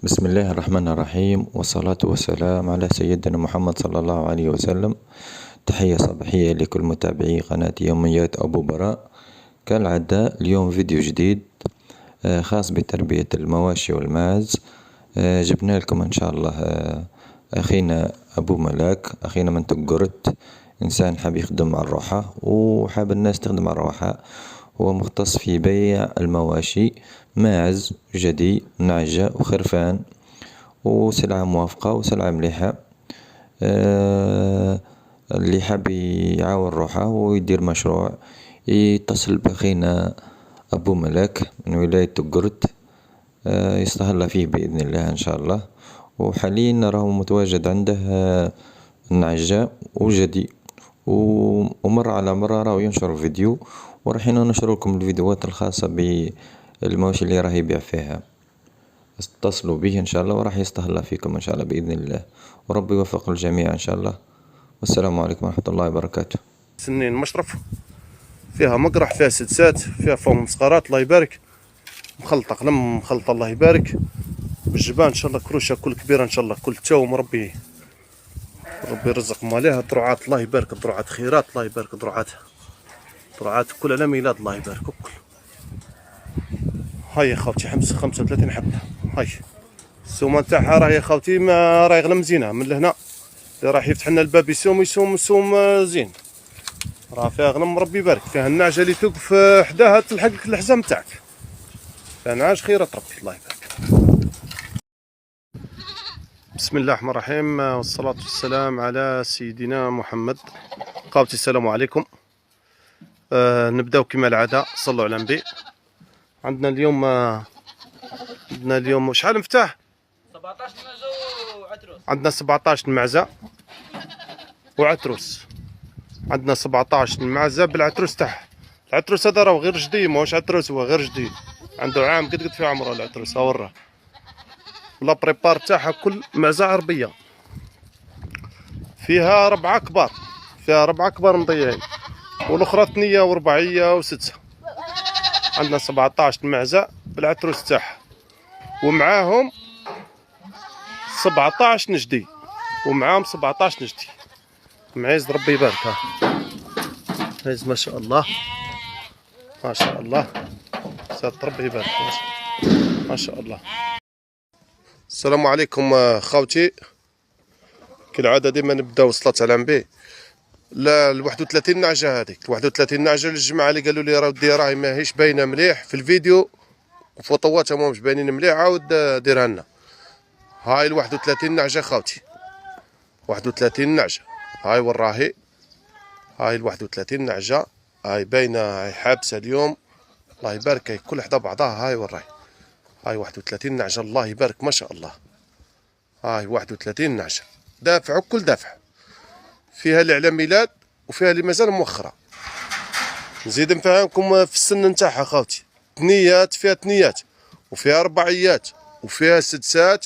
بسم الله الرحمن الرحيم، والصلاة والسلام على سيدنا محمد صلى الله عليه وسلم. تحية صباحية لكل متابعي قناة يوميات أبو براء. كالعادة اليوم فيديو جديد خاص بتربية المواشي والماعز. جبنا لكم إن شاء الله أخينا أبو ملاك، أخينا من تقرت، إنسان حاب يخدم مع الروحة وحاب الناس تخدم مع الروحة. هو مختص في بيع المواشي، ماعز، جدي، نعجة وخرفان، وسلعة موافقة وسلعة مليحة. اللي حاب يعاون روحه ويدير مشروع يتصل بأخينا أبو ملاك من ولاية تقرت، يستهلا فيه بإذن الله إن شاء الله. وحاليا راهو متواجد عنده النعجة وجدي، ومرة على مرة راهو ينشر فيديو، ورايحين ننشر لكم الفيديوهات الخاصة بالمواشي اللي راه يبيع فيها. اتصلوا به إن شاء الله وراح يستهلا فيكم إن شاء الله بإذن الله، وربي يوفق الجميع إن شاء الله. والسلام عليكم ورحمة الله وبركاته. سنين مشرف فيها مقرح، فيها سدسات، فيها فوم مسقرات الله يبارك، مخلطة قلم مخلطة الله يبارك، بالجبان ان شاء الله كروشه كل كبيره ان شاء الله كل توم. ربي يرزق ماليها ضروعات الله يبارك، ضروعات خيرات الله يبارك، ضروعات كل على ميلاد الله يبارك وكل. هاي يا خوتي 35 حبه. هاي السومه تاعها راهي يا خوتي ما راهي غير مزينه من لهنا، اللي راح يفتح لنا الباب يسوم زين. راه فيها غنم ربي يبارك، فيها النعجه اللي توقف حداها تلحق لك الحزام تاعك، فيها نعاج خيرة ربي الله يبارك. بسم الله الرحمن الرحيم، والصلاة والسلام على سيدنا محمد. قاوتي السلام عليكم. نبداو كما العادة، صلوا على النبي. عندنا اليوم شحال مفتاح؟ 17 معزة وعتروس. عندنا 17 معزة وعتروس. عندنا 17 معزة بالعتروس تاعها. العتروس هذا راه غير جديد، ماهوش عتروس، هو غير جديد، عنده عام قد في عمره العتروس. ها وراه لا بريبار تاعها كل معزة عربية، فيها 4 كبار، فيها 4 كبار مضيعين، والاخرى ثنية ورباعية وستة. عندنا 17 معزة بالعتروس تاعها، ومعاهم 17 نجدي، ومعاهم 17 نجدي. معيز ربي يبارك. ها معيز ما شاء الله ما شاء الله، ساد ربي يبارك ما شاء الله. السلام عليكم خاوتي. كالعاده ديما نبداو الصلاة على النبي. لا ال 31 نعجه هذيك، ال 31 نعجه للجماعه اللي قالوا لي راه ودي راهي ماهيش باينه مليح في الفيديو، وفوطواتها ماهمش باينين مليح، عاود ديرها لنا. هاي ال 31 نعجه خاوتي، 31 نعجه هاي وراهي. هاي ال 31 نعجه هاي باينه، هاي حابسه اليوم الله يبارك، هاي كل حدا بعضها. هاي وراهي، هاي 31 نعجه الله يبارك ما شاء الله. هاي 31 نعجه دافع وكل دافع، فيها اللي على ميلاد وفيها اللي مازال موخره. نزيد نفهمكم في السن نتاعها خاوتي، ثنيات، فيها ثنيات وفيها رباعيات وفيها سدسات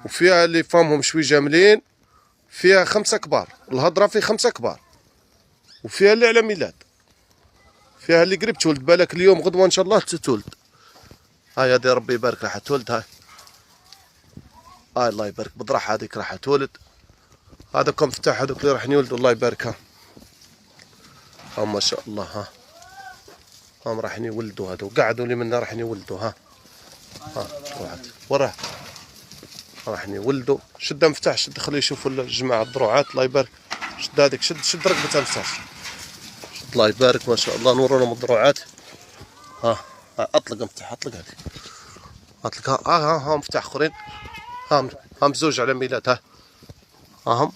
وفيها اللي فامهم شوي جاملين، فيها 5 كبار، الهضره في 5 كبار، وفيها اللي على ميلاد، فيها اللي قريب تولد، بالك اليوم غدوه ان شاء الله تتولد. هاي هذه ربي يبارك راح تولد. هاي الله يبارك بضرح هذيك راح تولد. هذاك مفتاح هذوك اللي راح يولدوا الله يبارك. ها ما شاء الله. هم راح يولدوا، هذو قعدوا لي منا راح يولدوا. ها واحد وراه راح يولدوا. شد مفتاح، شد خليه يشوفوا الجماعه الضروعات الله يبارك. شد هذيك، شد رقبتها المفتاح، شد الله يبارك ما شاء الله. نوروا لهم الضروعات. اطلق مفتاح، اطلق هذه، اطلق. ها مفتاح اخرين. هم زوج على ميلاد. هم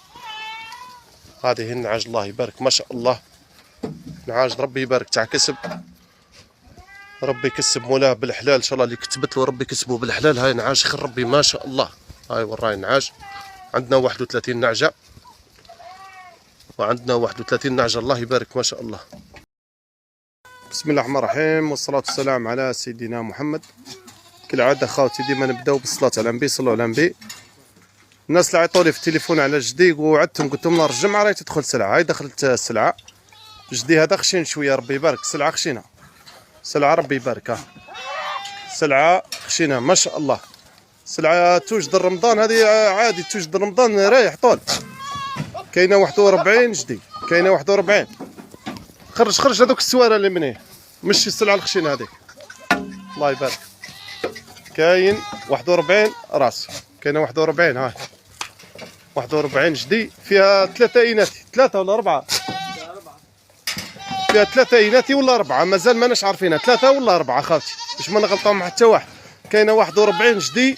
هذه النعاج الله يبارك ما شاء الله. نعاج ربي يبارك تاع كسب، ربي يكسب مولاه بالحلال ان شاء الله. اللي كتبت له ربي يكسبه بالحلال. هاي نعاج خير ربي ما شاء الله. هاي وراي نعاج. عندنا 31 نعجه، وعندنا 31 نعجه الله يبارك ما شاء الله. بسم الله الرحمن الرحيم، والصلاه والسلام على سيدنا محمد. كالعاده خاوتي ديما نبداو بالصلاه على النبي، صلوا على النبي. الناس اللي عيطوا لي في التليفون على جدي وعدتهم قلت لهم نهار الجمعه راهي تدخل سلعه. هاي دخلت السلعه. جدي هذا خشين شويه ربي يبارك، سلعه خشينه، سلعه ربي يبارك. سلعه خشينه ما شاء الله، سلعة توجد رمضان، هذه عادي توجد رمضان رايح طول. كاينه 41 جدي، كاينه 41. خرج هذوك السواره اللي من هنا، مش السلعه الخشينه هذيك. الله يبارك. كاين 41 راس، كاينه 41 هاي 41 جدي، فيها 3 ايناتي، 3 ولا 4؟ فيها 3 ايناتي ولا 4، مازال ماناش عارفينها 3 ولا 4 خاوتي، باش ما نغلطوا مع حتى واحد. كاينه 41 جدي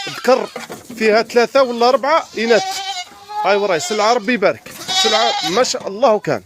ذكر، فيها 3 ولا 4 اينات. هاي وراي سلعه ربي يبارك، سلعه ما شاء الله كان.